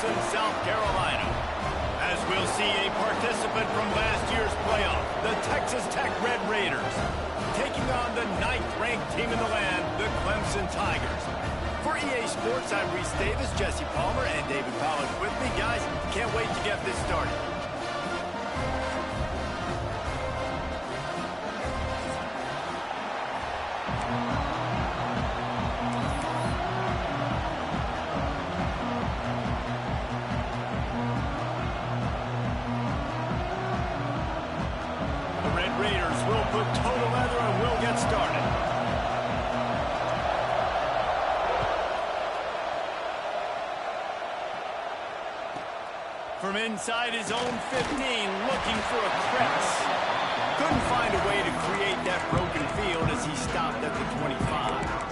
Clemson, South Carolina. As we'll see a participant from last year's playoff, the Texas Tech Red Raiders, taking on the 9th-ranked team in the land, the Clemson Tigers. For EA Sports, I'm Reese Davis, Jesse Palmer, and David Powell with me. Guys, can't wait to get this started. The Red Raiders will put total leather and we'll get started. From inside his own 15, looking for a crevice. Couldn't find a way to create that broken field as he stopped at the 25.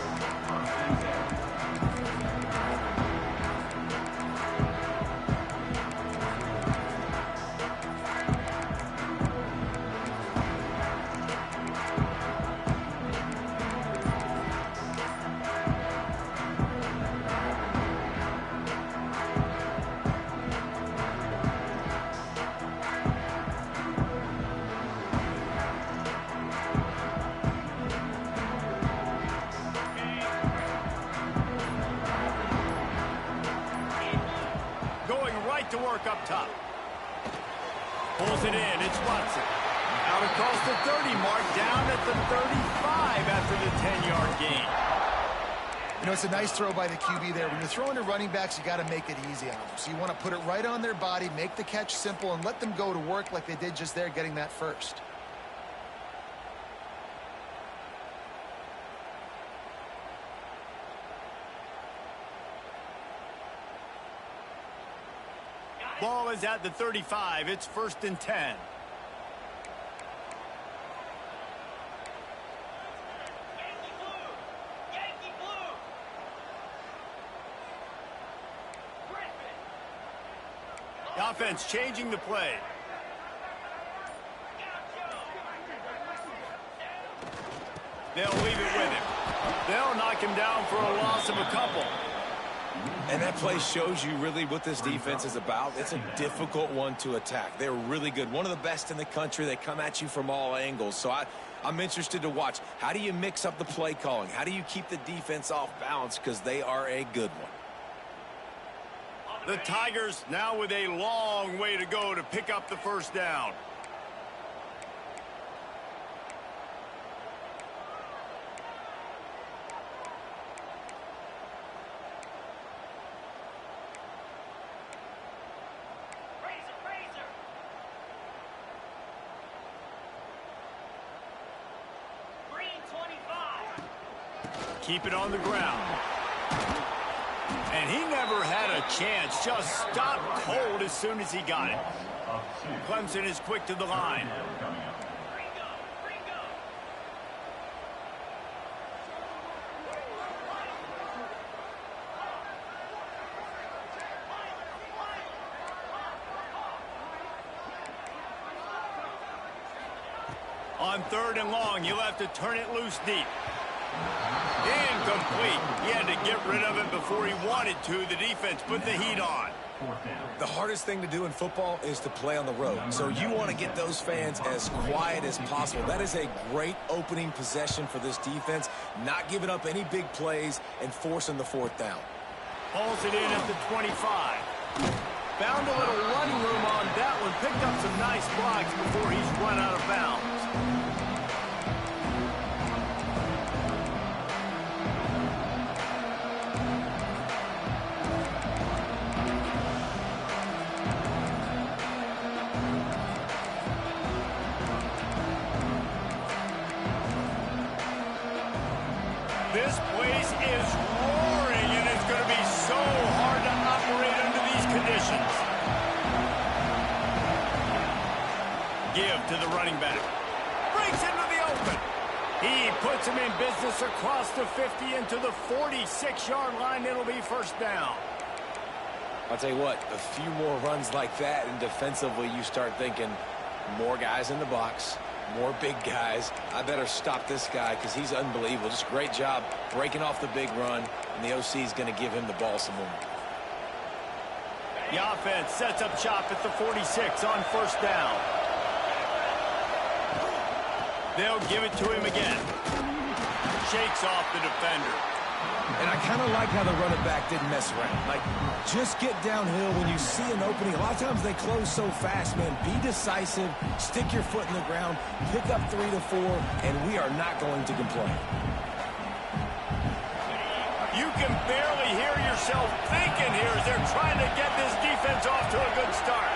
To work up top. Pulls it in. It's Watson. Out across the 30 mark, down at the 35 after the 10-yard gain. You know, it's a nice throw by the QB there. When you're throwing to running backs, you got to make it easy on them. So you want to put it right on their body, make the catch simple, and let them go to work like they did just there, getting that first. Ball is at the 35. It's 1st and 10. Yankee blue. The offense changing the play. They'll leave it with him. They'll knock him down for a loss of a couple. And that play shows you really what this defense is about. It's a difficult one to attack. They're really good. One of the best in the country. They come at you from all angles. So I'm interested to watch. How do you mix up the play calling? How do you keep the defense off balance? Because they are a good one. The Tigers now with a long way to go to pick up the first down. Keep it on the ground. And he never had a chance. Just stopped cold as soon as he got it. Clemson is quick to the line. On 3rd and long, you'll have to turn it loose deep. Incomplete. He had to get rid of it before he wanted to. The defense put the heat on. The hardest thing to do in football is to play on the road. So you want to get those fans as quiet as possible. That is a great opening possession for this defense. Not giving up any big plays and forcing the 4th down. Pulls it in at the 25. Found a little running room on that one. Picked up some nice blocks before he's run out of bounds. This place is roaring, and it's going to be so hard to operate under these conditions. Give to the running back. Breaks into the open. He puts him in business across the 50 into the 46-yard line. It'll be 1st down. I'll tell you what, a few more runs like that, and defensively you start thinking more guys in the box. More big guys. I better stop this guy because he's unbelievable. Just a great job breaking off the big run, and the OC is going to give him the ball some more. The offense sets up shop at the 46 on first down. They'll give it to him again. Shakes off the defender. And I kind of like how the running back didn't mess around. Like, just get downhill when you see an opening. A lot of times they close so fast, man. Be decisive, stick your foot in the ground, pick up 3 to 4, and we are not going to complain. You can barely hear yourself thinking here as they're trying to get this defense off to a good start.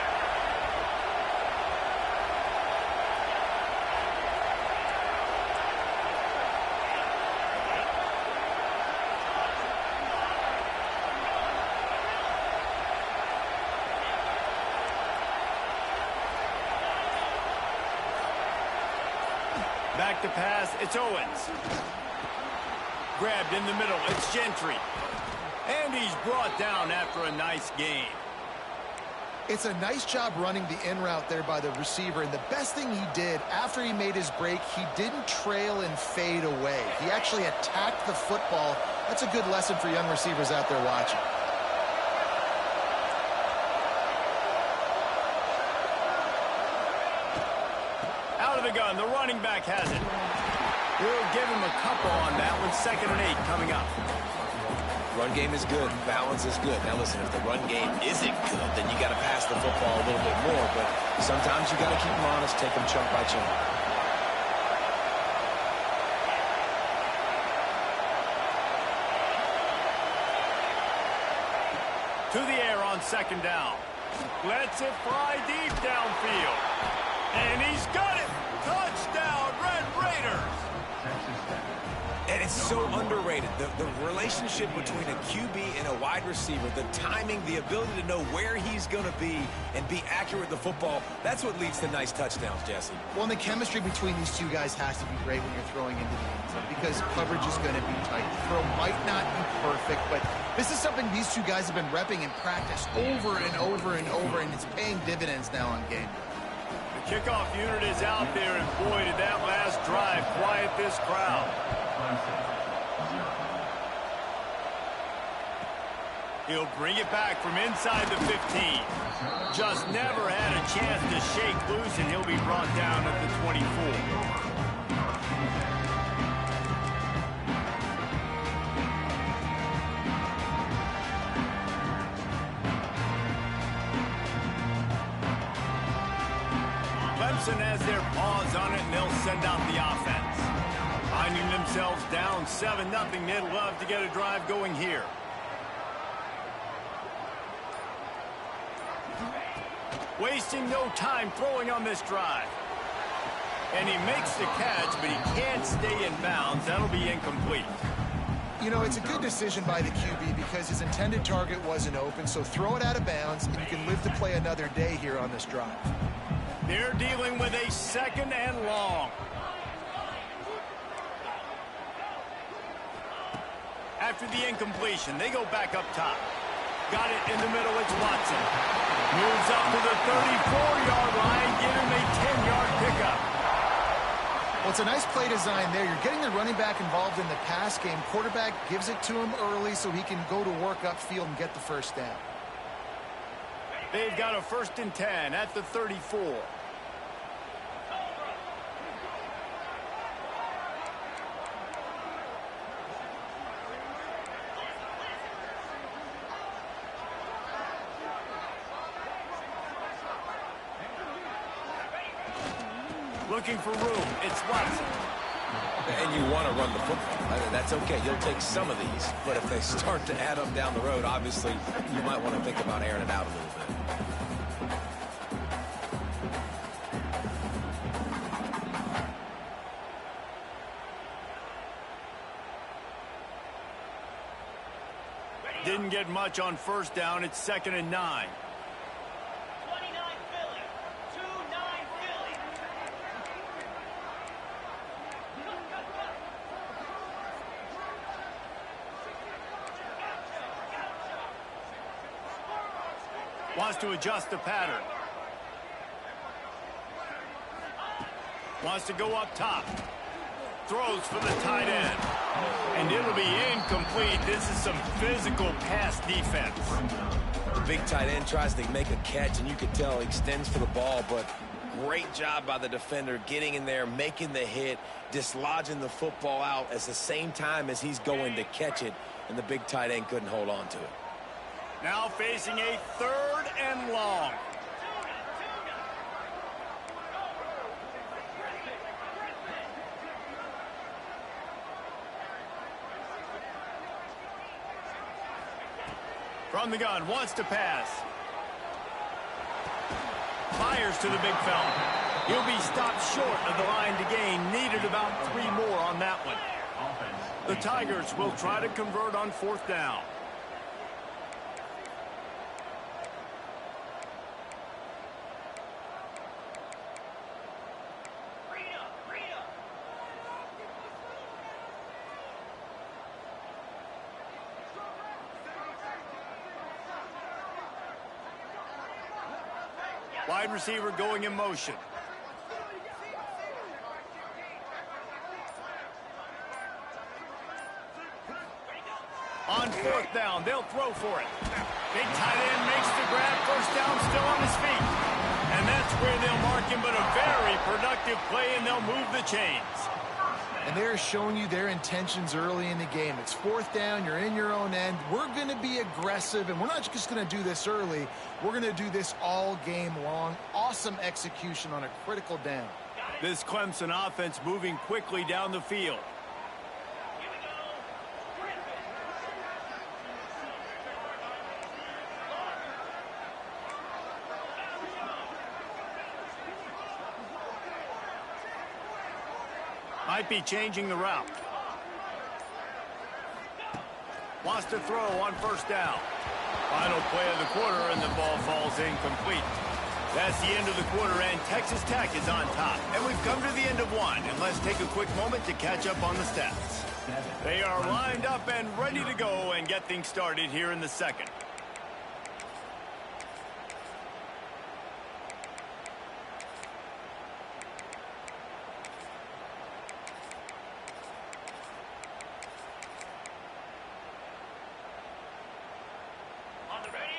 Back to pass, it's Owens. Grabbed in the middle, it's Gentry. And he's brought down after a nice gain. It's a nice job running the in route there by the receiver, and the best thing he did after he made his break, he didn't trail and fade away. He actually attacked the football. That's a good lesson for young receivers out there watching. Out of the gun, the running back has it. We'll give him a couple on that one. 2nd and 8 coming up. Run game is good. Balance is good. Now, listen, if the run game isn't good, then you got to pass the football a little bit more. But sometimes you got to keep them honest, take them chunk by chunk. To the air on 2nd down. Lets it fly deep downfield. And he's got it. Touchdown, Red Raiders. And it's so underrated. The relationship between a QB and a wide receiver, the timing, the ability to know where he's going to be and be accurate with the football, that's what leads to nice touchdowns, Jesse. Well, and the chemistry between these two guys has to be great when you're throwing into the end zone because coverage is going to be tight. The throw might not be perfect, but this is something these two guys have been repping in practice over and over and over, and it's paying dividends now on game day. The kickoff unit is out there, and boy, did that last drive quiet this crowd. He'll bring it back from inside the 15. Just never had a chance to shake loose, and he'll be brought down at the 24. Clemson has their paws on it, and they'll send out the offense. Finding themselves down 7-0, they'd love to get a drive going here. Wasting no time throwing on this drive. And he makes the catch, but he can't stay in bounds. That'll be incomplete. You know, it's a good decision by the QB because his intended target wasn't open, so throw it out of bounds, and you can live to play another day here on this drive. They're dealing with a 2nd and long. After the incompletion, they go back up top. Got it in the middle, it's Watson. Moves up to the 34-yard line, give him a 10-yard pickup. Well, it's a nice play design there. You're getting the running back involved in the pass game. Quarterback gives it to him early so he can go to work upfield and get the first down. They've got a 1st and 10 at the 34. Looking for room. It's Watson. And you want to run the football. That's okay. You'll take some of these. But if they start to add up down the road, obviously, you might want to think about airing it out a little bit. Didn't get much on 1st down. It's 2nd and 9. Wants to adjust the pattern. Wants to go up top. throws for the tight end. And it'll be incomplete. This is some physical pass defense. Big tight end tries to make a catch, and you can tell he extends for the ball, but great job by the defender getting in there, making the hit, dislodging the football out at the same time as he's going to catch it, and the big tight end couldn't hold on to it. Now facing a 3rd and long. From the gun, wants to pass. Fires to the big fella. He'll be stopped short of the line to gain. Needed about 3 more on that one. The Tigers will try to convert on 4th down. Wide receiver going in motion. On 4th down, they'll throw for it. Big tight end makes the grab. 1st down, still on his feet. And that's where they'll mark him, but a very productive play, and they'll move the chains. And they're showing you their intentions early in the game. It's 4th down. You're in your own end. We're going to be aggressive, and we're not just going to do this early. We're going to do this all game long. Awesome execution on a critical down. This Clemson offense moving quickly down the field. Might be changing the route. Wants to throw on 1st down. Final play of the quarter, and the ball falls incomplete. That's the end of the quarter, and Texas Tech is on top. And we've come to the end of one, and let's take a quick moment to catch up on the stats. They are lined up and ready to go and get things started here in the 2nd.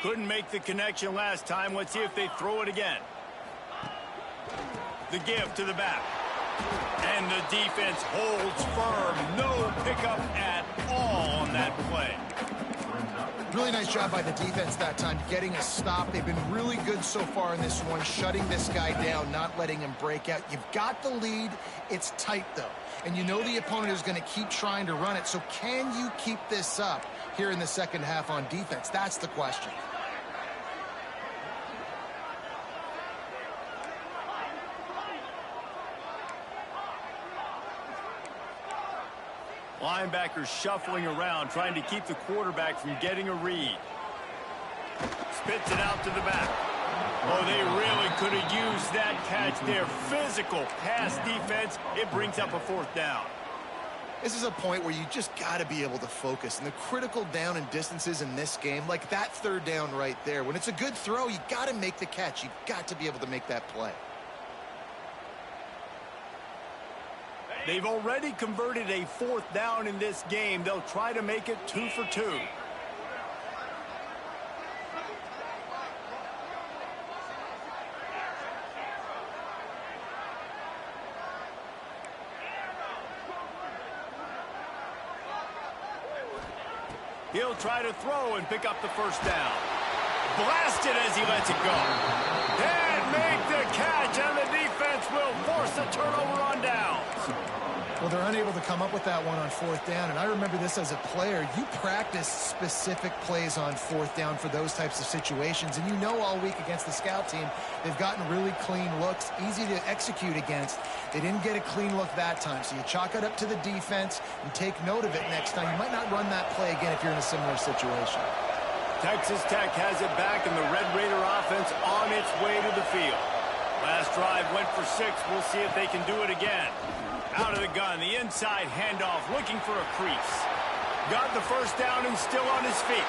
Couldn't make the connection last time. Let's see if they throw it again. The give to the back. And the defense holds firm. No pickup at all on that play. Really nice job by the defense that time, getting a stop. They've been really good so far in this one, shutting this guy down, not letting him break out. You've got the lead. It's tight, though. And you know the opponent is going to keep trying to run it. So can you keep this up here in the 2nd half on defense? That's the question. Linebackers shuffling around, trying to keep the quarterback from getting a read. Spits it out to the back. Oh, they really could have used that catch there. Physical pass defense. It brings up a 4th down. This is a point where you just got to be able to focus. And the critical down and distances in this game, like that 3rd down right there, when it's a good throw, you got to make the catch. You've got to be able to make that play. They've already converted a 4th down in this game. They'll try to make it 2 for 2. He'll try to throw and pick up the 1st down. Blasted as he lets it go. Can't make the catch, and the defense will force a turnover on downs. Well, they're unable to come up with that one on 4th down, and I remember this as a player. You practice specific plays on 4th down for those types of situations, and you know all week against the scout team, they've gotten really clean looks, easy to execute against. They didn't get a clean look that time, so you chalk it up to the defense and take note of it next time. You might not run that play again if you're in a similar situation. Texas Tech has it back, and the Red Raider offense on its way to the field. Last drive went for 6. We'll see if they can do it again. Out of the gun, the inside handoff, looking for a crease. Got the 1st down and still on his feet.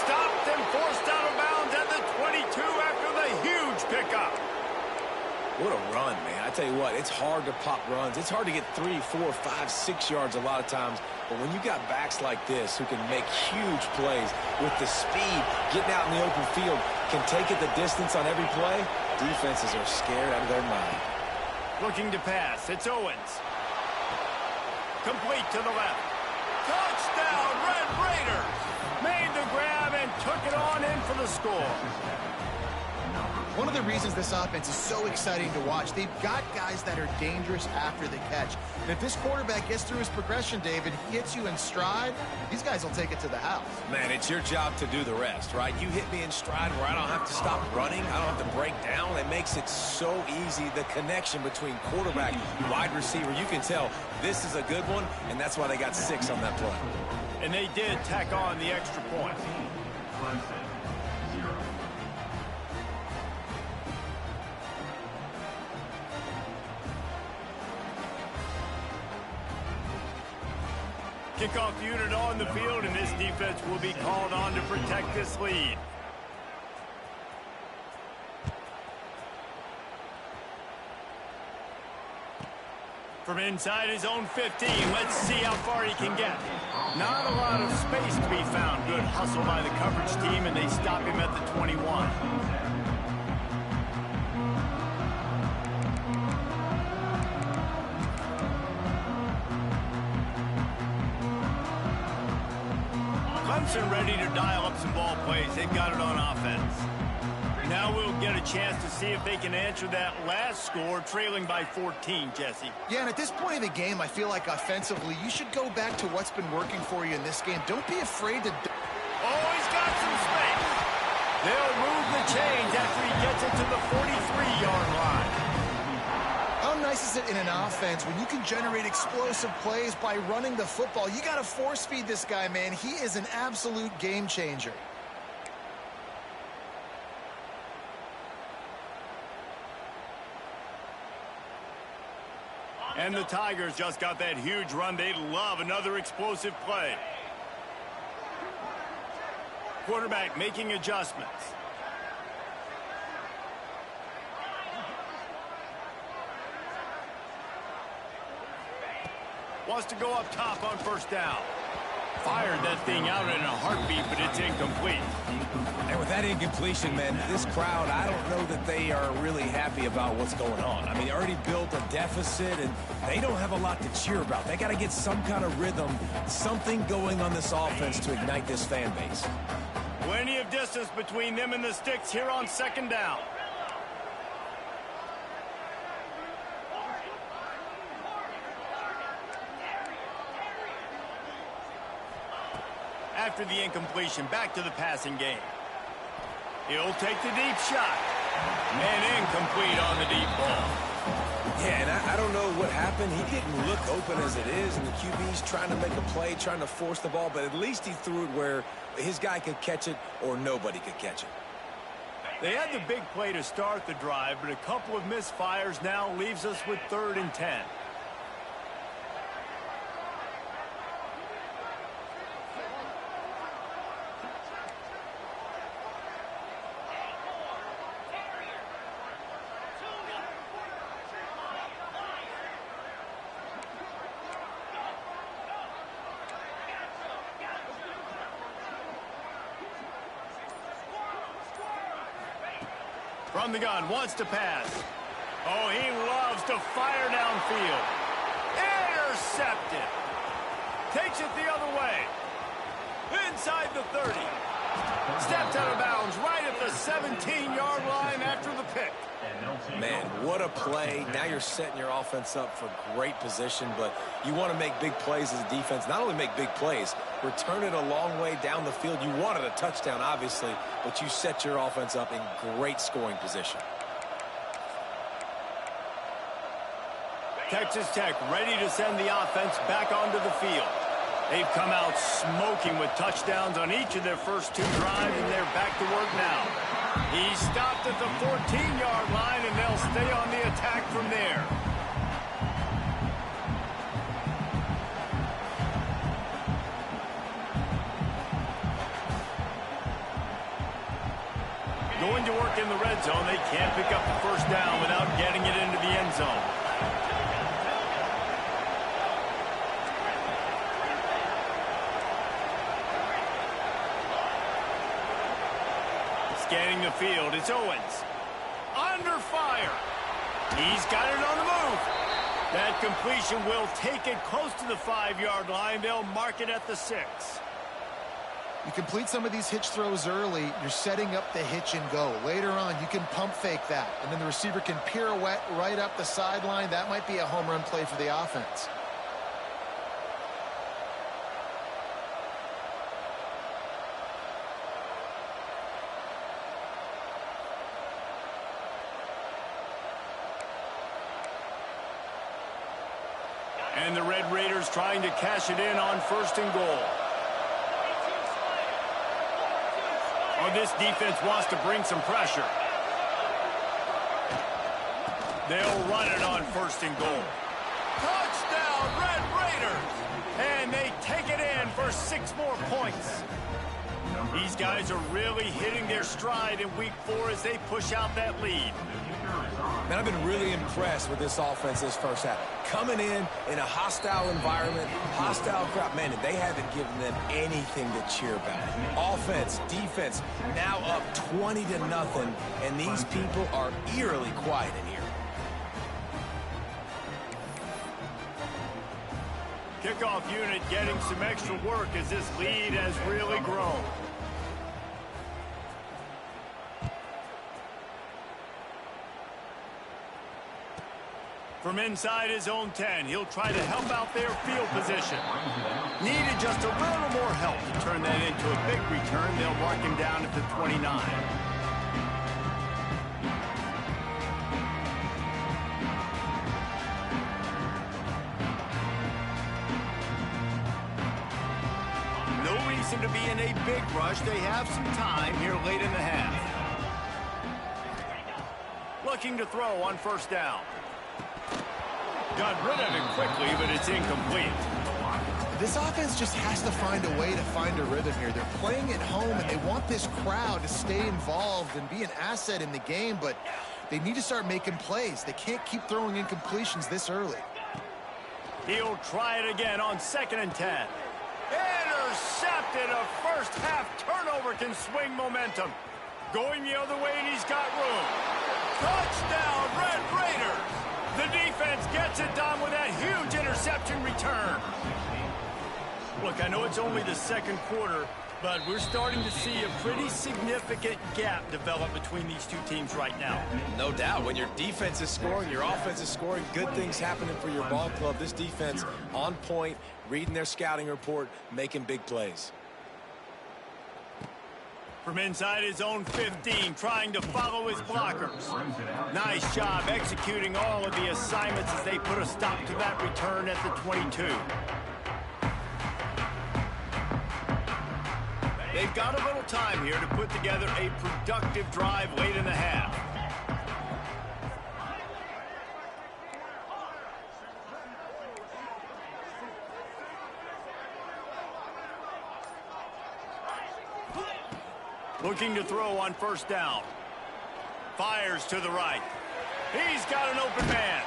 Stopped and forced out of bounds at the 22 after the huge pickup. What a run, man. I tell you what, it's hard to pop runs. It's hard to get 3, 4, 5, 6 yards a lot of times. But when you got backs like this who can make huge plays with the speed, getting out in the open field, can take it the distance on every play, defenses are scared out of their mind. Looking to pass. It's Owens. Complete to the left. Touchdown, Red Raiders! Made the grab and took it on in for the score. One of the reasons this offense is so exciting to watch, they've got guys that are dangerous after the catch. And if this quarterback gets through his progression, David, he hits you in stride, these guys will take it to the house. Man, it's your job to do the rest, right? You hit me in stride where I don't have to stop running. I don't have to break down. It makes it so easy, the connection between quarterback and wide receiver. You can tell this is a good one, and that's why they got 6 on that play. And they did tack on the extra point. Kickoff unit on the field, and this defense will be called on to protect this lead. From inside his own 15, let's see how far he can get. Not a lot of space to be found. Good hustle by the coverage team, and they stop him at the 21. Clemson ready to dial up some ball plays. They've got it on offense. Now we'll get a chance to see if they can answer that last score, trailing by 14, Jesse. Yeah, and at this point in the game, I feel like offensively, you should go back to what's been working for you in this game. Don't be afraid to... Oh, he's got some space. They'll move the chains after he gets it to the 43-yard line. How nice is it in an offense when you can generate explosive plays by running the football? You got to force feed this guy, man. He is an absolute game changer. And the Tigers just got that huge run. They love another explosive play. Quarterback making adjustments. Wants to go up top on first down. Fired that thing out in a heartbeat, but it's incomplete. And with that incompletion, man, this crowd, I don't know that they are really happy about what's going on. I mean, they already built a deficit, and they don't have a lot to cheer about. They got to get some kind of rhythm, something going on this offense to ignite this fan base. Plenty of distance between them and the sticks here on second down. After the incompletion, back to the passing game. He'll take the deep shot. And incomplete on the deep ball. Yeah, and I don't know what happened. He didn't look open as it is, and the QB's trying to make a play, trying to force the ball, but at least he threw it where his guy could catch it or nobody could catch it. They had the big play to start the drive, but a couple of misfires now leaves us with 3rd and 10. From the gun, wants to pass. Oh, he loves to fire downfield. Intercepted. Takes it the other way. Inside the 30. Stepped out of bounds right at the 17-yard line after the pick. Man, what a play. Now you're setting your offense up for great position, but you want to make big plays as a defense. Not only make big plays, return it a long way down the field. You wanted a touchdown, obviously, but you set your offense up in great scoring position. Texas Tech ready to send the offense back onto the field. They've come out smoking with touchdowns on each of their first 2 drives, and they're back to work now. He stopped at the 14-yard line, and they'll stay on the attack from there. Going to work in the red zone. They can't pick up the first down without getting it into the end zone. Scanning the field, it's Owens. Under fire. He's got it on the move. That completion will take it close to the 5-yard line. They'll mark it at the 6. You complete some of these hitch throws early, you're setting up the hitch and go. Later on, you can pump fake that, and then the receiver can pirouette right up the sideline. That might be a home run play for the offense. And the Red Raiders trying to cash it in on 1st and goal. Oh, this defense wants to bring some pressure. They'll run it on 1st and goal. Touchdown, Red Raiders! And they take it in for 6 more points. These guys are really hitting their stride in week 4 as they push out that lead. Man, I've been really impressed with this offense this first half. Coming in a hostile environment, hostile crowd, man, and they haven't given them anything to cheer about. Offense, defense, now up 20-0, and these people are eerily quiet in here. Kickoff unit getting some extra work as this lead has really grown. From inside his own 10, he'll try to help out their field position. Needed just a little more help to turn that into a big return. They'll mark him down at the 29. No reason to be in a big rush. They have some time here late in the half. Looking to throw on 1st down. Got rid of it quickly, but it's incomplete. This offense just has to find a way to find a rhythm here. They're playing at home, and they want this crowd to stay involved and be an asset in the game, but they need to start making plays. They can't keep throwing incompletions this early. He'll try it again on 2nd and 10. Intercepted. A first-half turnover can swing momentum. Going the other way, and he's got room. Touchdown, Red Raiders! The defense gets it done with that huge interception return. Look, I know it's only the 2nd quarter, but we're starting to see a pretty significant gap develop between these two teams right now. No doubt. When your defense is scoring, your offense is scoring, good things happening for your ball club. This defense on point, reading their scouting report, making big plays. From inside his own 15, trying to follow his blockers. Nice job executing all of the assignments as they put a stop to that return at the 22. They've got a little time here to put together a productive drive late in the half. Looking to throw on 1st down. Fires to the right. He's got an open man.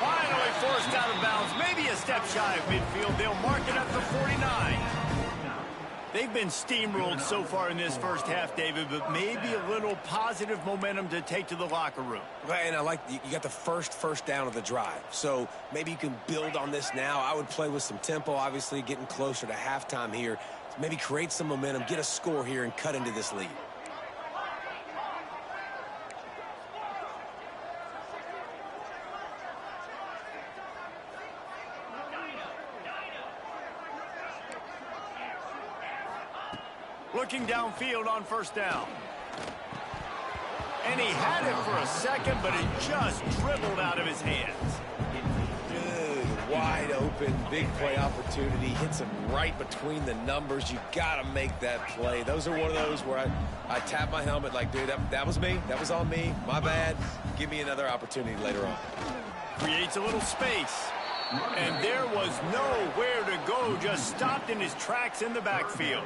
Finally forced out of bounds. Maybe a step shy of midfield. They'll mark it at the 49. They've been steamrolled so far in this first half, David, but maybe a little positive momentum to take to the locker room. And I like you got the first down of the drive. So maybe you can build on this now. I would play with some tempo, obviously getting closer to halftime here. Maybe create some momentum, get a score here, and cut into this lead. Looking downfield on 1st down. And he had it for a second, but it just dribbled out of his hands. Good, wide open, big play opportunity. Hits him right between the numbers. You got to make that play. Those are one of those where I tap my helmet like, dude, that was me. That was on me. My bad. Give me another opportunity later on. Creates a little space. And there was nowhere to go. Just stopped in his tracks in the backfield.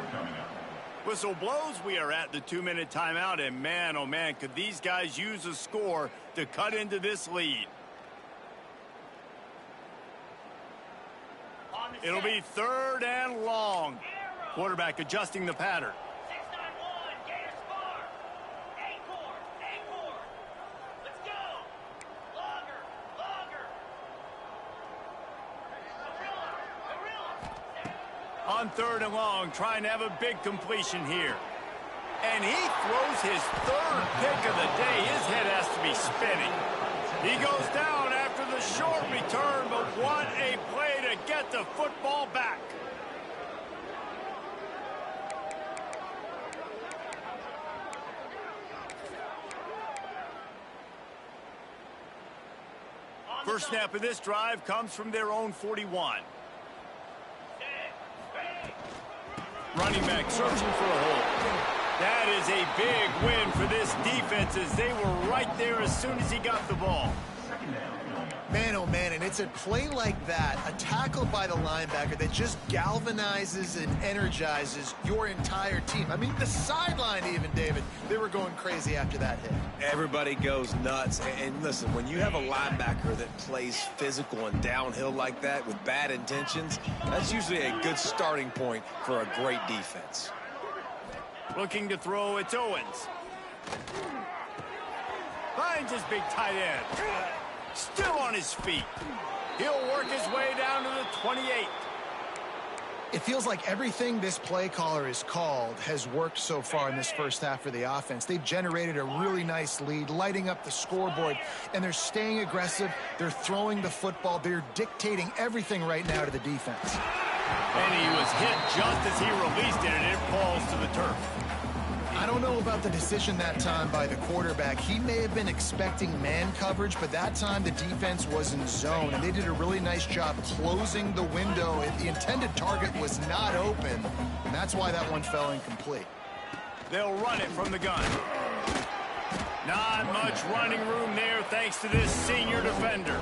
Whistle blows, we are at the 2-minute timeout, and man, oh man, could these guys use a score to cut into this lead. It'll be 3rd and long. Quarterback adjusting the pattern. 6-9-1, Gator Spar. A-core. Let's go. Longer. Gorilla. On 3rd and long, trying to have a big completion here. And he throws his 3rd pick of the day. His head has to be spinning. He goes down after the short return, but what a play to get the football back. First snap of this drive comes from their own 41. Running back searching for a hole. That is a big win for this defense as they were right there as soon as he got the ball. Man, oh man, and it's a play like that, a tackle by the linebacker that just galvanizes and energizes your entire team. I mean, the sideline even, David, they were going crazy after that hit. Everybody goes nuts. And listen, when you have a linebacker that plays physical and downhill like that with bad intentions, that's usually a good starting point for a great defense. Looking to throw, it's Owens. Finds his big tight end. Still on his feet. He'll work his way down to the 28. It feels like everything this play caller has called has worked so far in this first half for the offense. They've generated a really nice lead, lighting up the scoreboard, and they're staying aggressive. They're throwing the football. They're dictating everything right now to the defense. And he was hit just as he released it, and it falls to the turf. I don't know about the decision that time by the quarterback. He may have been expecting man coverage, but that time the defense was in zone, and they did a really nice job closing the window. The intended target was not open, and that's why that one fell incomplete. They'll run it from the gun. Not much running room there thanks to this senior defender.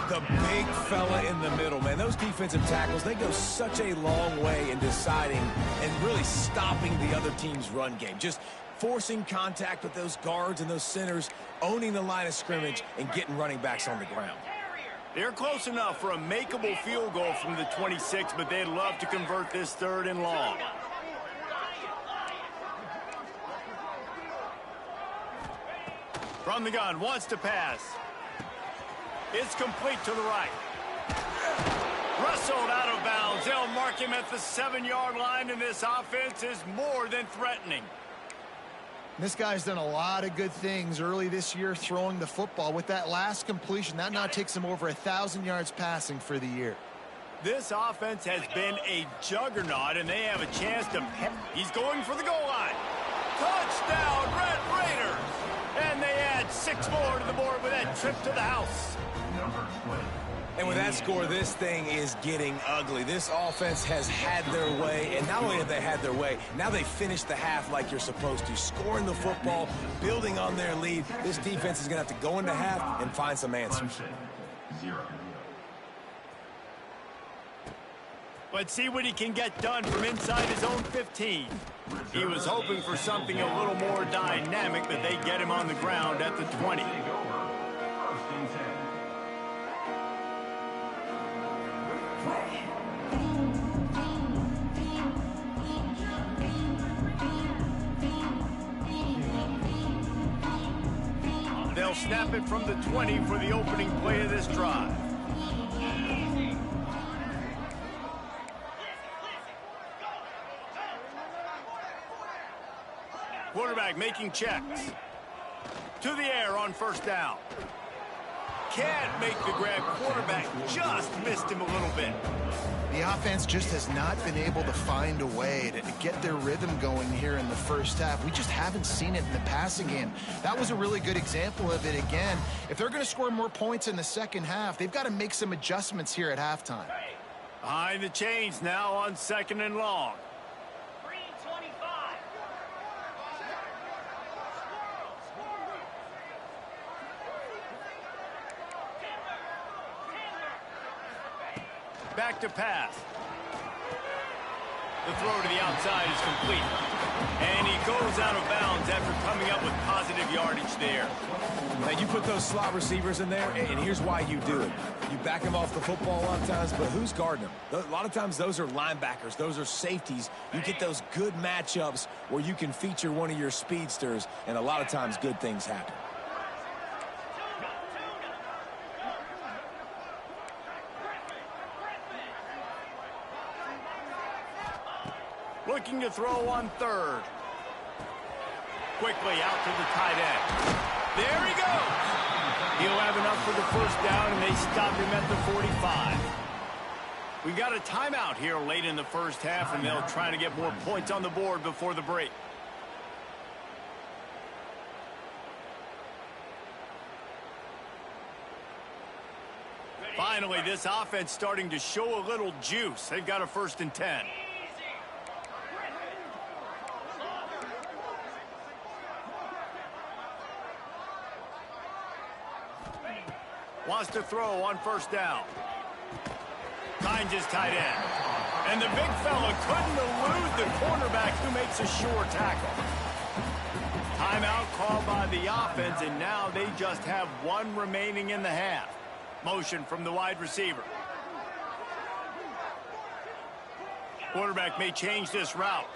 The big fella in the middle, man. Those defensive tackles, they go such a long way in deciding and really stopping the other team's run game. Just forcing contact with those guards and those centers, owning the line of scrimmage, and getting running backs on the ground. They're close enough for a makeable field goal from the 26, but they'd love to convert this 3rd and long. From the gun, wants to pass. It's complete to the right. Wrestled out of bounds. They'll mark him at the 7-yard line, and this offense is more than threatening. This guy's done a lot of good things early this year throwing the football. With that last completion, that now takes him over 1,000 yards passing for the year. This offense has been a juggernaut, and they have a chance to... He's going for the goal line. Touchdown, Red Raiders! And they add 6 more to the board with that trip to the house. And with that score, this thing is getting ugly. This offense has had their way, and not only have they had their way, now they finished the half like you're supposed to, scoring the football, building on their lead. This defense is going to have to go into half and find some answers. Let's see what he can get done from inside his own 15. He was hoping for something a little more dynamic, but they get him on the ground at the 20. They'll snap it from the 20 for the opening play of this drive. Quarterback making checks. To the air on 1st down. Can't make the grab. Quarterback just missed him a little bit. The offense just has not been able to find a way to get their rhythm going here in the first half. We just haven't seen it in the passing game. That was a really good example of it again. If they're going to score more points in the second half, they've got to make some adjustments here at halftime. Behind the chains now on 2nd and long. Back to pass. The throw to the outside is complete. And he goes out of bounds after coming up with positive yardage there. Now, you put those slot receivers in there, and here's why you do it. You back them off the football a lot of times, but who's guarding them? A lot of times those are linebackers. Those are safeties. You get those good matchups where you can feature one of your speedsters, and a lot of times good things happen. Looking to throw on third. Quickly out to the tight end. There he goes. He'll have enough for the first down, and they stop him at the 45. We've got a timeout here late in the first half, and they'll try to get more points on the board before the break. Finally, this offense starting to show a little juice. They've got a 1st and 10. Wants to throw on 1st down. Finds his tight end. And the big fella couldn't elude the cornerback who makes a sure tackle. Timeout called by the offense, and now they just have one remaining in the half. Motion from the wide receiver. Quarterback may change this route.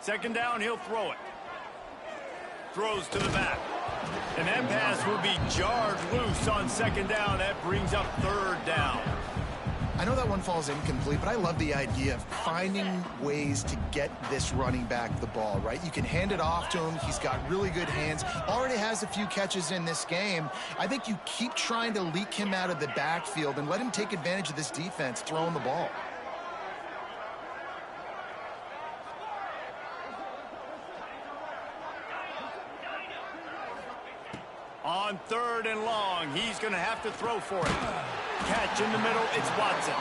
Second down, he'll throw it. Throws to the back. And that pass will be jarred loose on 2nd down. That brings up 3rd down. I know that one falls incomplete, but I love the idea of finding ways to get this running back the ball, right? You can hand it off to him. He's got really good hands. Already has a few catches in this game. I think you keep trying to leak him out of the backfield and let him take advantage of this defense throwing the ball. On 3rd and long, he's going to have to throw for it. Catch in the middle, it's Watson.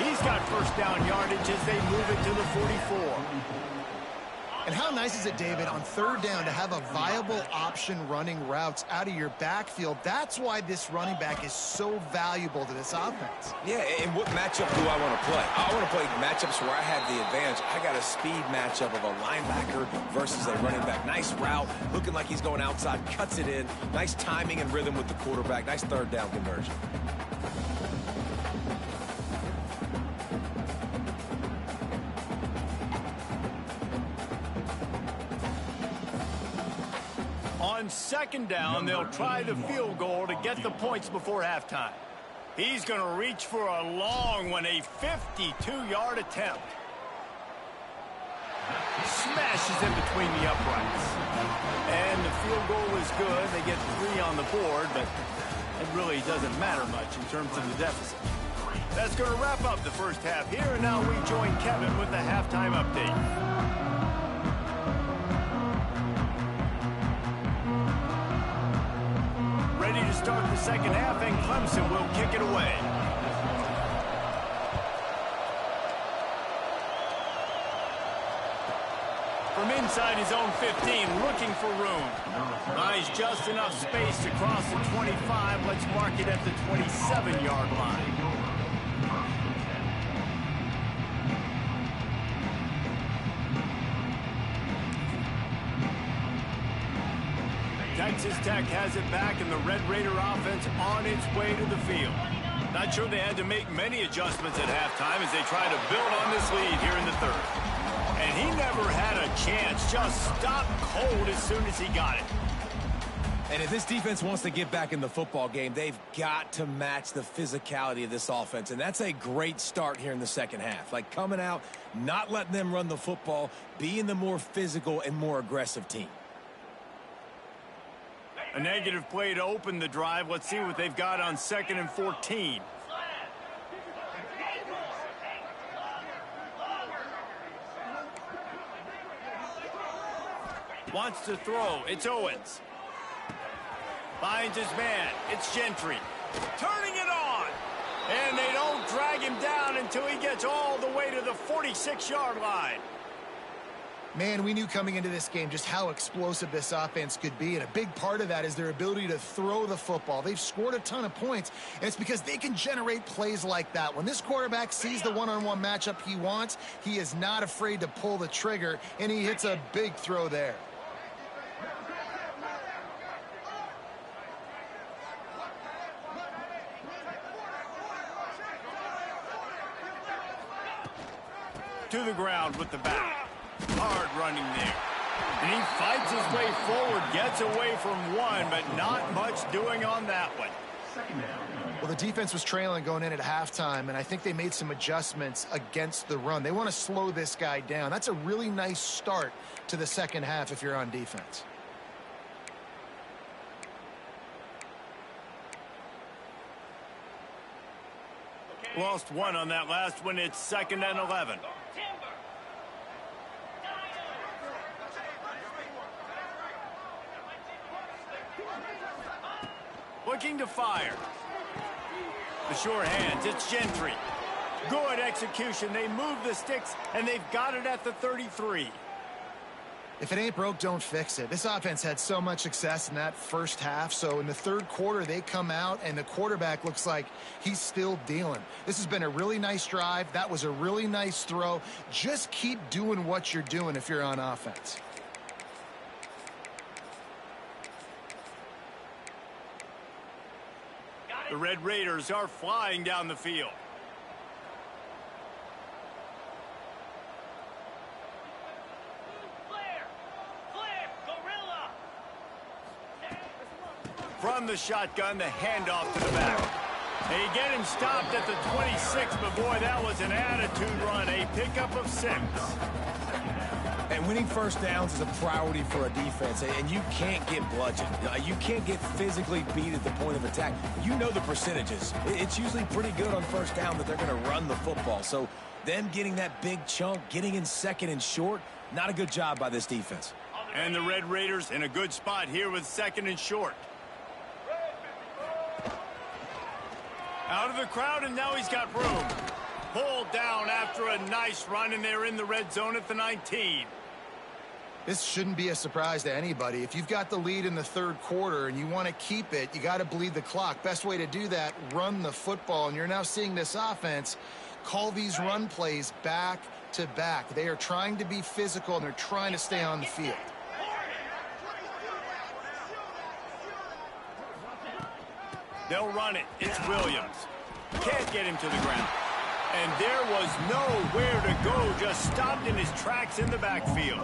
He's got 1st down yardage as they move it to the 44. And how nice is it, David, on 3rd down to have a viable option running routes out of your backfield? That's why this running back is so valuable to this offense. Yeah, and what matchup do I want to play? I want to play matchups where I have the advantage. I got a speed matchup of a linebacker versus a running back. Nice route, looking like he's going outside, cuts it in. Nice timing and rhythm with the quarterback. Nice 3rd down conversion. On 2nd down, they'll try the field goal to get the points before halftime. He's going to reach for a long one, a 52-yard attempt. Smashes in between the uprights. And the field goal is good. They get 3 on the board, but it really doesn't matter much in terms of the deficit. That's going to wrap up the first half here, and now we join Kevin with the halftime update. Ready to start the second half, and Clemson will kick it away. From inside his own 15, looking for room. Buys just enough space to cross the 25. Let's mark it at the 27-yard line. Texas Tech has it back, and the Red Raider offense on its way to the field. Not sure they had to make many adjustments at halftime as they try to build on this lead here in the 3rd. And he never had a chance, just stopped cold as soon as he got it. And if this defense wants to get back in the football game, they've got to match the physicality of this offense. And that's a great start here in the second half. Like coming out, not letting them run the football, being the more physical and more aggressive team. A negative play to open the drive. Let's see what they've got on 2nd and 14. Wants to throw. It's Owens. Finds his man. It's Gentry. Turning it on. And they don't drag him down until he gets all the way to the 46-yard line. Man, we knew coming into this game just how explosive this offense could be, and a big part of that is their ability to throw the football. They've scored a ton of points, and it's because they can generate plays like that. When this quarterback sees the one-on-one matchup he wants, he is not afraid to pull the trigger, and he hits a big throw there. To the ground with the back. Hard running there. And he fights his way forward, gets away from one, but not much doing on that one. Well, the defense was trailing going in at halftime, and I think they made some adjustments against the run. They want to slow this guy down. That's a really nice start to the second half if you're on defense. Lost one on that last one. It's 2nd and 11. Looking to fire. The sure hands, it's Gentry. Good execution. They move the sticks, and they've got it at the 33. If it ain't broke, don't fix it. This offense had so much success in that first half, so in the third quarter, they come out, and the quarterback looks like he's still dealing. This has been a really nice drive. That was a really nice throw. Just keep doing what you're doing if you're on offense. The Red Raiders are flying down the field. Gorilla. From the shotgun, the handoff to the back. They get him stopped at the 26, but boy, that was an attitude run. A pickup of 6. And winning first downs is a priority for a defense, and you can't get bludgeoned. You can't get physically beat at the point of attack. You know the percentages. It's usually pretty good on first down that they're going to run the football. So them getting that big chunk, getting in 2nd and short, not a good job by this defense. And the Red Raiders in a good spot here with 2nd and short. Out of the crowd, and now he's got room. Pulled down after a nice run, and they're in the red zone at the 19. This shouldn't be a surprise to anybody. If you've got the lead in the third quarter and you want to keep it, you got to bleed the clock. Best way to do that, run the football. And you're now seeing this offense call these run plays back to back. They are trying to be physical, and they're trying to stay on the field. They'll run it. It's Williams. Can't get him to the ground. And there was nowhere to go, just stopped in his tracks in the backfield.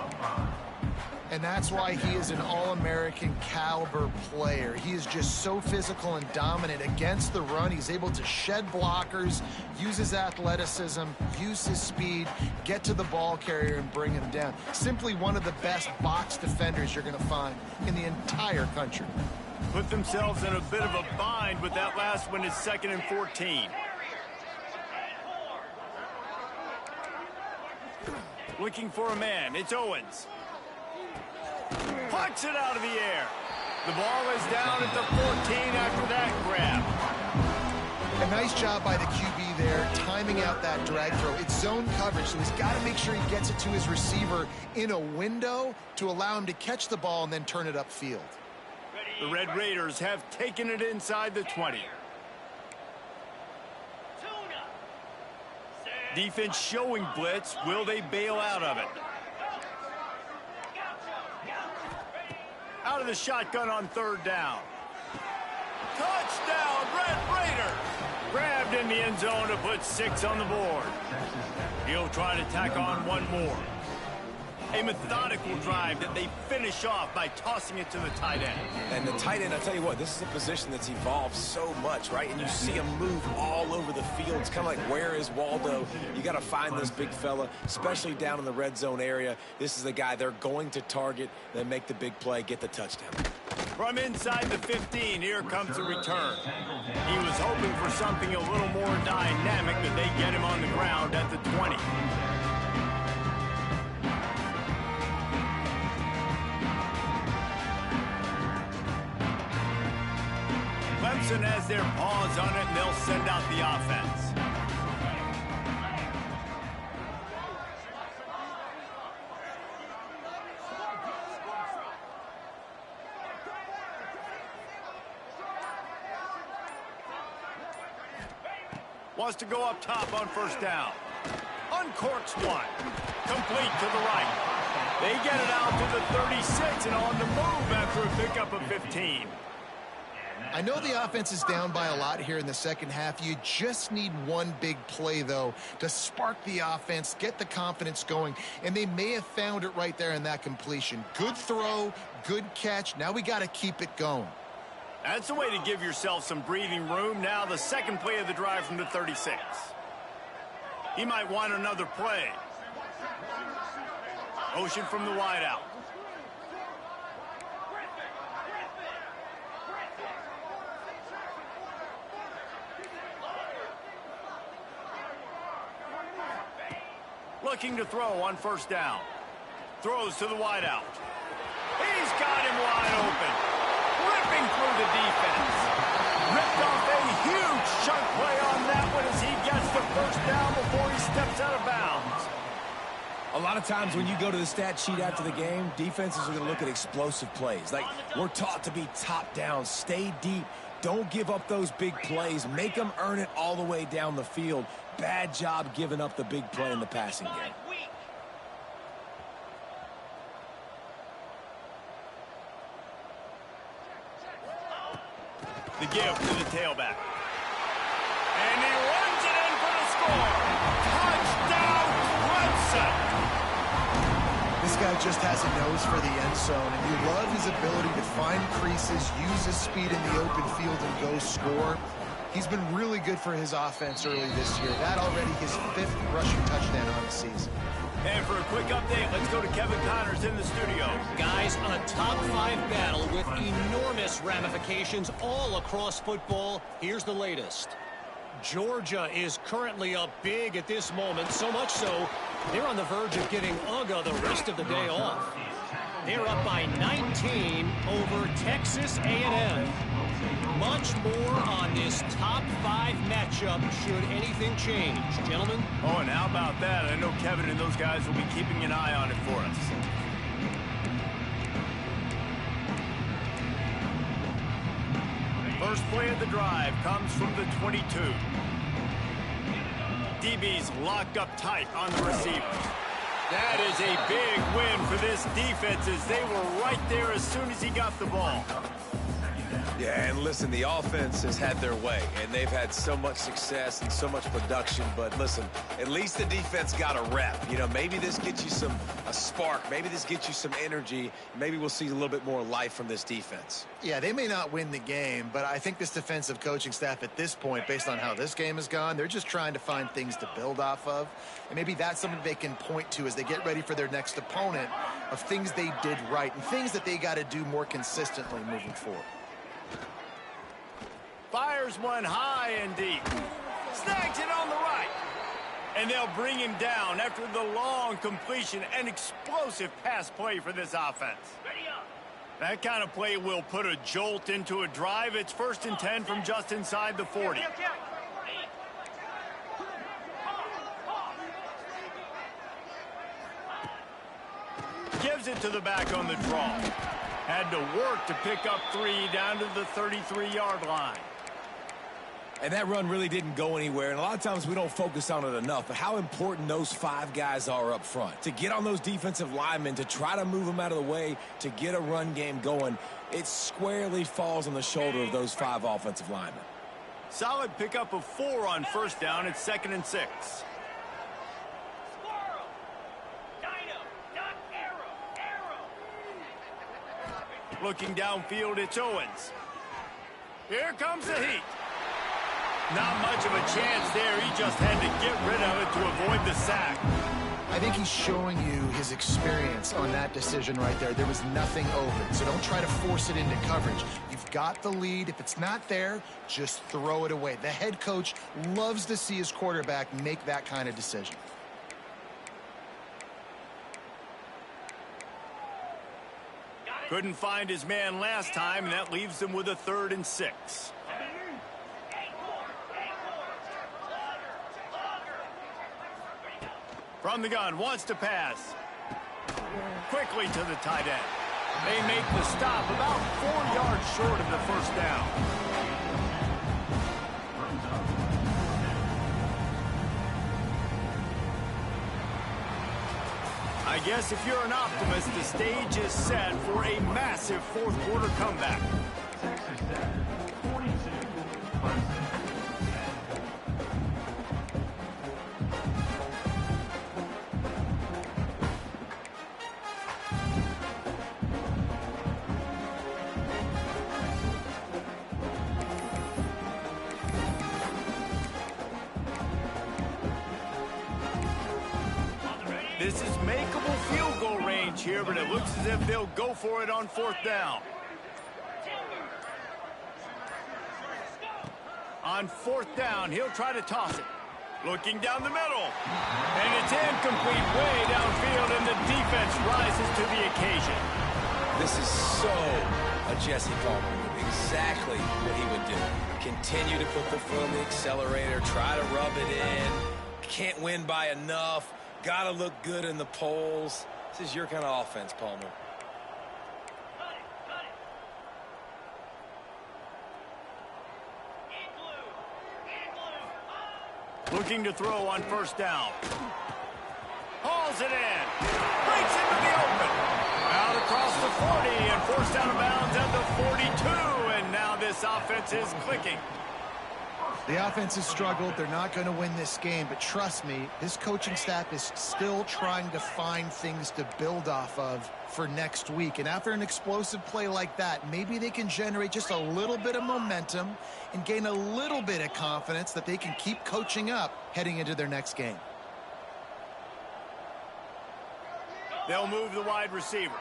And that's why he is an All-American caliber player. He is just so physical and dominant against the run. He's able to shed blockers, use his athleticism, use his speed, get to the ball carrier and bring him down. Simply one of the best box defenders you're going to find in the entire country. Put themselves in a bit of a bind with that last one. Is 2nd and 14. Looking for a man. It's Owens. Pucks it out of the air. The ball is down at the 14 after that grab. A nice job by the QB there, timing out that drag throw. It's zone coverage, so he's got to make sure he gets it to his receiver in a window to allow him to catch the ball and then turn it upfield. The Red Raiders have taken it inside the 20. Defense showing blitz. Will they bail out of it? Out of the shotgun on 3rd down. Touchdown, Red Raider! Grabbed in the end zone to put 6 on the board. He'll try to tack on one more. A methodical drive that they finish off by tossing it to the tight end. And the tight end, I tell you what, this is a position that's evolved so much, right? And you see him move all over the field. It's kind of like, where is Waldo? You got to find this big fella, especially down in the red zone area. This is the guy they're going to target, then make the big play, get the touchdown. From inside the 15, here comes the return. He was hoping for something a little more dynamic, but they get him on the ground at the 20. Clemson has their paws on it, and they'll send out the offense. Wants to go up top on first down. Uncorks one. Complete to the right. They get it out to the 36 and on the move after a pickup of 15. I know the offense is down by a lot here in the second half. You just need one big play, though, to spark the offense, get the confidence going, and they may have found it right there in that completion. Good throw, good catch. Now we got to keep it going. That's the way to give yourself some breathing room. Now the second play of the drive from the 36. He might want another play. Motion from the wideout. Looking to throw on first down. Throws to the wideout. He's got him wide open. Ripping through the defense. Ripped off a huge chunk play on that one as he gets the first down before he steps out of bounds. A lot of times when you go to the stat sheet after the game, defenses are going to look at explosive plays. Like, we're taught to be top down, stay deep, don't give up those big plays, make them earn it all the way down the field. Bad job giving up the big play in the passing game. The give to the tailback. And he runs it in for the score. Touchdown, Clemson! This guy just has a nose for the end zone, and you love his ability to find creases, use his speed in the open field, and go score. He's been really good for his offense early this year. That already his 5th rushing touchdown on the season. And for a quick update, let's go to Kevin Connors in the studio. Guys, a top-5 battle with enormous ramifications all across football. Here's the latest. Georgia is currently up big at this moment, so much so they're on the verge of giving Uga the rest of the day off. They're up by 19 over Texas A&M. Much more on this top-5 matchup should anything change. Gentlemen? Oh, and how about that? I know Kevin and those guys will be keeping an eye on it for us. First play of the drive comes from the 22. DB's locked up tight on the receiver. That is a big win for this defense as they were right there as soon as he got the ball. Yeah, and listen, the offense has had their way, and they've had so much success and so much production. But listen, at least the defense got a rep. You know, maybe this gets you a spark. Maybe this gets you some energy. Maybe we'll see a little bit more life from this defense. Yeah, they may not win the game, but I think this defensive coaching staff at this point, based on how this game has gone, they're just trying to find things to build off of. And maybe that's something they can point to as they get ready for their next opponent of things they did right and things that they got to do more consistently moving forward. Fires one high and deep. Snags it on the right. And they'll bring him down after the long completion and explosive pass play for this offense. That kind of play will put a jolt into a drive. It's 1st and 10 from just inside the 40. Gives it to the back on the draw. Had to work to pick up 3 down to the 33-yard line. And that run really didn't go anywhere. And a lot of times we don't focus on it enough. But how important those 5 guys are up front. To get on those defensive linemen, to try to move them out of the way, to get a run game going, it squarely falls on the shoulder of those 5 offensive linemen. Solid pickup of 4 on first down. It's 2nd and 6. Looking downfield, it's Owens. Here comes the heat. Not much of a chance there. He just had to get rid of it to avoid the sack. I think he's showing you his experience on that decision right there. There was nothing open, so don't try to force it into coverage. You've got the lead. If it's not there, just throw it away. The head coach loves to see his quarterback make that kind of decision. Couldn't find his man last time, and that leaves him with a 3rd and 6. From the gun, wants to pass. Quickly to the tight end. They make the stop about 4 yards short of the first down. I guess if you're an optimist, the stage is set for a massive fourth quarter comeback. Texas Tech, 42, Clemson. This is makeable field goal range here, but it looks as if they'll go for it on fourth down. On fourth down, he'll try to toss it. Looking down the middle. And it's incomplete way downfield, and the defense rises to the occasion. This is so a Jesse Palmer move. Exactly what he would do. Continue to put the foot on the accelerator, try to rub it in. Can't win by enough. Got to look good in the polls. This is your kind of offense, Palmer. Looking to throw on first down. Hauls it in. Breaks into the open. Out across the 40 and forced out of bounds at the 42. And now this offense is clicking. The offense has struggled. They're not going to win this game, but trust me, this coaching staff is still trying to find things to build off of for next week. And after an explosive play like that, maybe they can generate just a little bit of momentum and gain a little bit of confidence that they can keep coaching up heading into their next game. They'll move the wide receiver.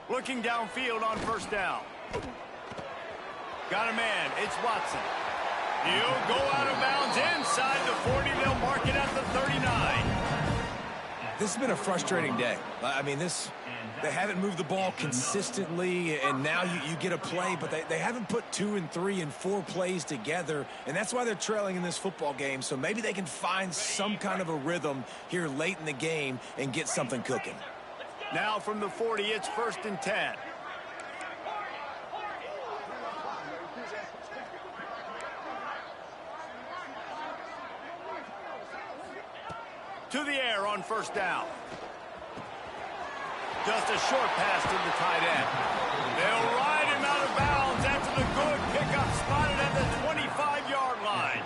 Looking downfield on first down. Got a man. It's Watson. He'll go out of bounds inside the 40. They'll mark it at the 39. This has been a frustrating day. I mean, they haven't moved the ball consistently, and now you get a play, but they haven't put 2 and 3 and 4 plays together, and that's why they're trailing in this football game. So maybe they can find some kind of a rhythm here late in the game and get something cooking. Now from the 40, it's 1st and 10. To the air on first down. Just a short pass to the tight end. They'll ride him out of bounds after the good pickup spotted at the 25-yard line.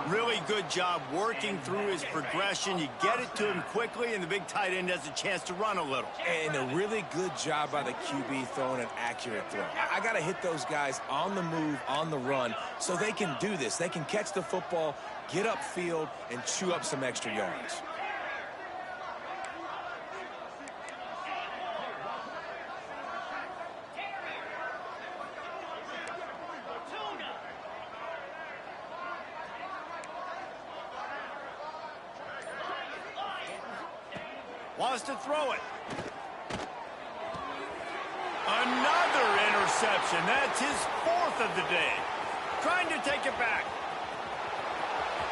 Really good job working through his progression. You get it to him quickly, and the big tight end has a chance to run a little. And a really good job by the QB throwing an accurate throw. I got to hit those guys on the move, on the run, so they can do this. They can catch the football, get upfield, and chew up some extra yards. Wants to throw it. Another interception. That's his 4th of the day. Trying to take it back.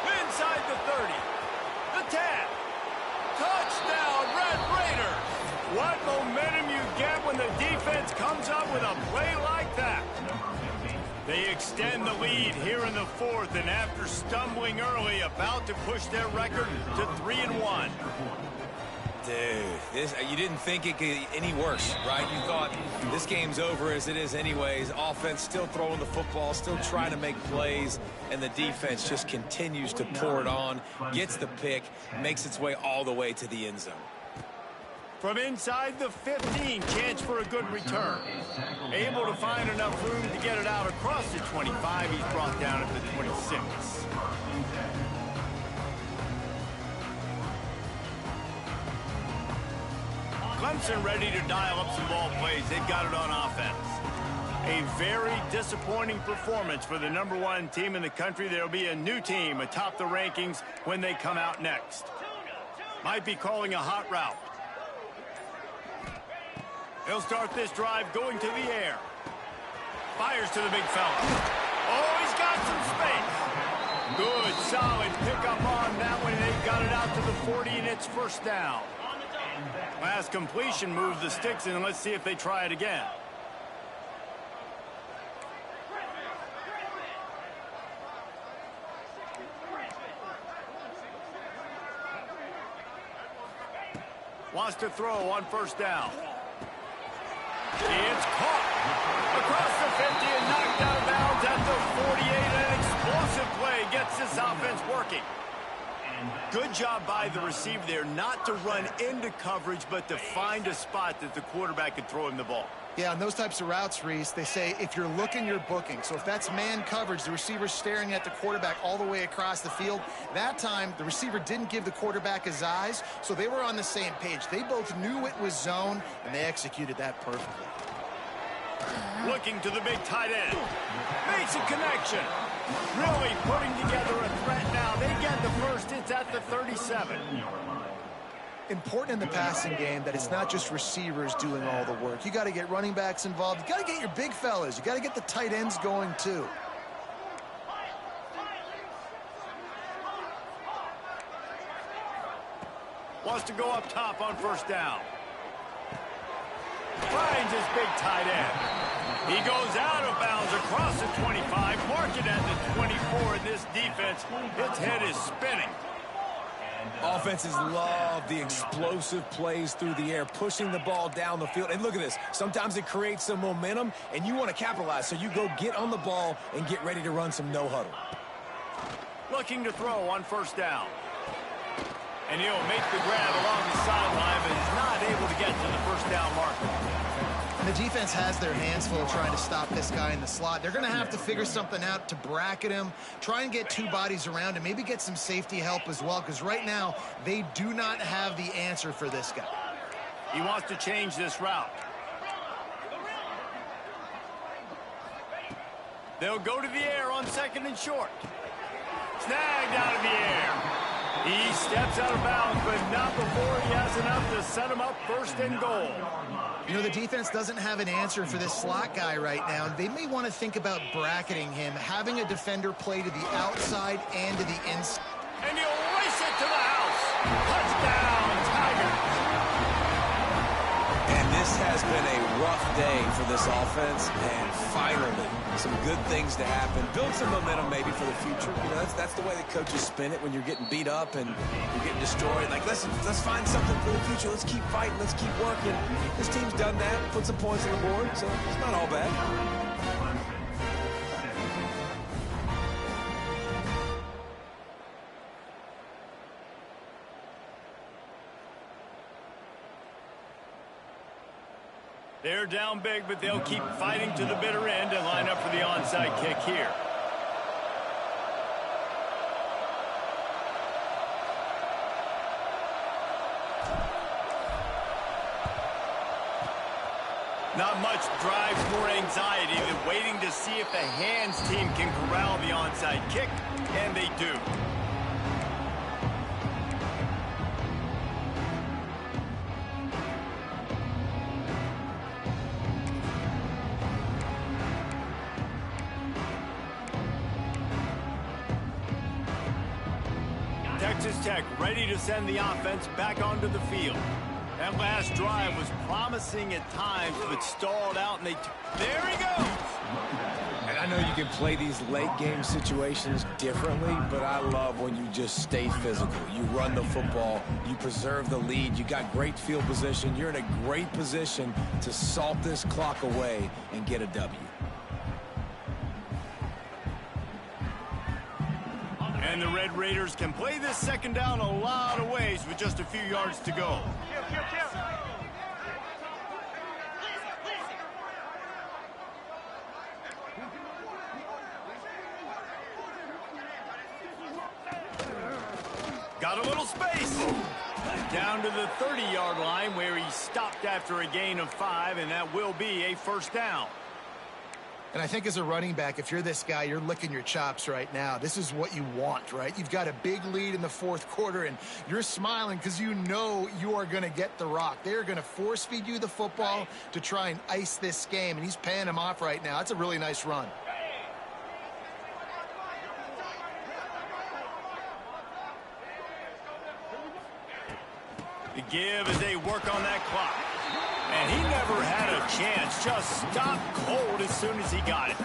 Inside the 30. The 10. Touchdown, Red Raiders. What momentum you get when the defense comes up with a play like that. They extend the lead here in the 4th, and after stumbling early, about to push their record to 3-1. Dude, you didn't think it could get any worse, right? You thought this game's over as it is anyways. Offense still throwing the football, still trying to make plays, and the defense just continues to pour it on, gets the pick, makes its way all the way to the end zone. From inside the 15, chance for a good return. Able to find enough room to get it out across the 25. He's brought down at the 26. Clemson ready to dial up some ball plays. They've got it on offense. A very disappointing performance for the #1 team in the country. There'll be a new team atop the rankings when they come out next. Might be calling a hot route. He'll start this drive going to the air. Fires to the big fella. Oh, he's got some space. Good, solid pickup on that one. They got it out to the 40, and it's first down. Last completion moves the sticks in, and let's see if they try it again. Wants to throw on first down. It's caught across the 50 and knocked out of bounds at the 48. An explosive play gets this offense working. Good job by the receiver there not to run into coverage, but to find a spot that the quarterback could throw him the ball. Yeah, on those types of routes, Reese, they say if you're looking, you're booking. So if that's man coverage, the receiver's staring at the quarterback all the way across the field. That time, the receiver didn't give the quarterback his eyes, so they were on the same page. They both knew it was zone, and they executed that perfectly. Looking to the big tight end. Makes a connection. Really putting together a threat now. They get the first. It's at the 37. Important in the passing game that it's not just receivers doing all the work. You got to get running backs involved. You got to get your big fellas. You got to get the tight ends going too. Wants to go up top on first down. Finds his big tight end. He goes out of bounds across the 25, mark it at the 24, and this defense, its head is spinning. Offenses love the explosive plays through the air, pushing the ball down the field. And look at this. Sometimes it creates some momentum, and you want to capitalize. So you go get on the ball and get ready to run some no-huddle. Looking to throw on first down. And he'll make the grab along the sideline, but is not able to get to the first down marker. And the defense has their hands full trying to stop this guy in the slot. They're going to have to figure something out to bracket him, try and get two bodies around him, maybe get some safety help as well, because right now they do not have the answer for this guy. He wants to change this route. They'll go to the air on second and short. Snagged out of the air. He steps out of bounds, but not before he has enough to set him up first and goal. You know, the defense doesn't have an answer for this slot guy right now. They may want to think about bracketing him, having a defender play to the outside and to the inside. And he'll race it to the house. Touchdown, Tigers. And this has been a rough day for this offense, and finally, some good things to happen. Build some momentum maybe for the future. You know, that's the way the coaches spin it when you're getting beat up and you're getting destroyed. Like, let's find something for the future. Let's keep fighting. Let's keep working. This team's done that, put some points on the board, so it's not all bad. They're down big, but they'll keep fighting to the bitter end and line up for the onside kick here. Not much drives more anxiety than waiting to see if the hands team can corral the onside kick, and they do. Texas Tech ready to send the offense back onto the field. That last drive was promising at times, but stalled out, and there he goes. And I know you can play these late game situations differently, but I love when you just stay physical. You run the football, you preserve the lead, you got great field position, you're in a great position to salt this clock away and get a W. And the Red Raiders can play this second down a lot of ways with just a few yards to go. Got a little space. Down to the 30-yard line where he stopped after a gain of 5, and that will be a first down. And I think as a running back, if you're this guy, you're licking your chops right now. This is what you want, right? You've got a big lead in the fourth quarter, and you're smiling because you know you are going to get the rock. They're going to force feed you the football to try and ice this game, and he's paying him off right now. That's a really nice run. The give as they work on that clock. And he never had a chance. Just stopped cold as soon as he got it.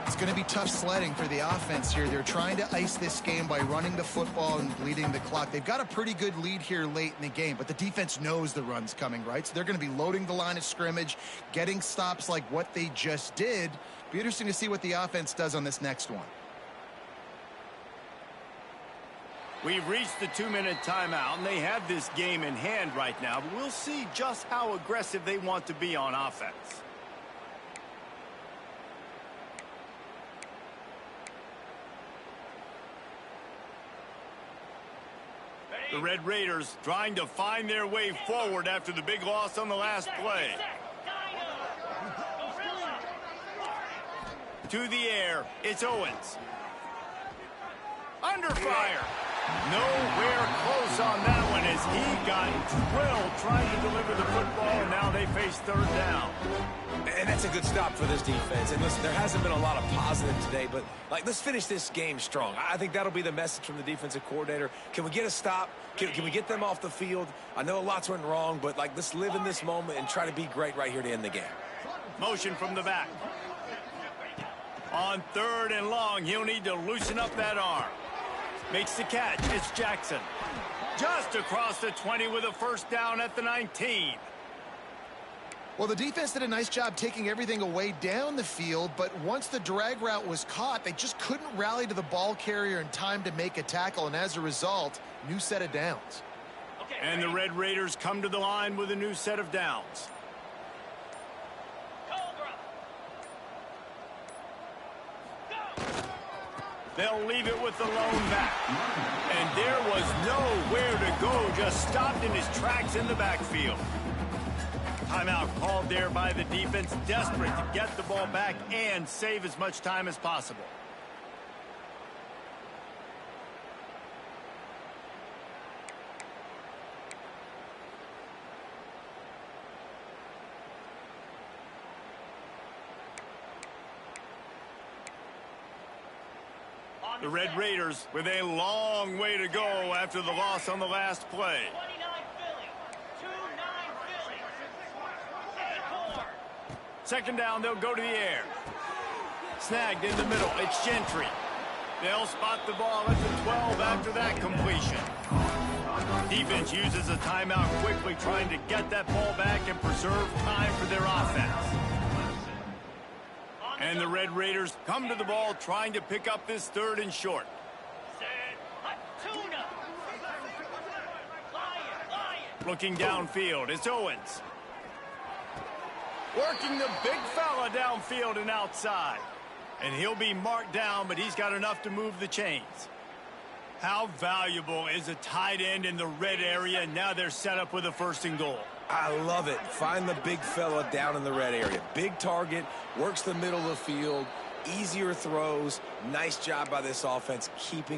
It's going to be tough sledding for the offense here. They're trying to ice this game by running the football and bleeding the clock. They've got a pretty good lead here late in the game, but the defense knows the run's coming, right? So they're going to be loading the line of scrimmage, getting stops like what they just did. Be interesting to see what the offense does on this next one. We've reached the 2-minute timeout, and they have this game in hand right now, but we'll see just how aggressive they want to be on offense. The Red Raiders trying to find their way forward after the big loss on the last play. To the air, it's Owens. Under fire. Nowhere close on that one as he got drilled trying to deliver the football, and now they face third down. And that's a good stop for this defense. And listen, there hasn't been a lot of positive today, but let's finish this game strong. I think that'll be the message from the defensive coordinator. Can we get a stop? Can we get them off the field? I know lots went wrong, but let's live in this moment and try to be great right here to end the game. Motion from the back. On 3rd and long, he'll need to loosen up that arm. Makes the catch. It's Jackson. Just across the 20 with a first down at the 19. Well, the defense did a nice job taking everything away down the field, but once the drag route was caught, they just couldn't rally to the ball carrier in time to make a tackle, and as a result, new set of downs. And the Red Raiders come to the line with a new set of downs. They'll leave it with the lone back. And there was nowhere to go, just stopped in his tracks in the backfield. Timeout called there by the defense, desperate to get the ball back and save as much time as possible. The Red Raiders with a long way to go after the loss on the last play. 29 Philly. 2-9 Philly. 8-4. Second down, they'll go to the air. Snagged in the middle. It's Gentry. They'll spot the ball at the 12 after that completion. Defense uses a timeout quickly, trying to get that ball back and preserve time for their offense. And the Red Raiders come to the ball, trying to pick up this 3rd and short. Tuna. Lion. Looking downfield, it's Owens. Working the big fella downfield and outside. And he'll be marked down, but he's got enough to move the chains. How valuable is a tight end in the red area? Now they're set up with a 1st and goal. I love it. Find the big fella down in the red area. Big target, works the middle of the field, easier throws. Nice job by this offense keeping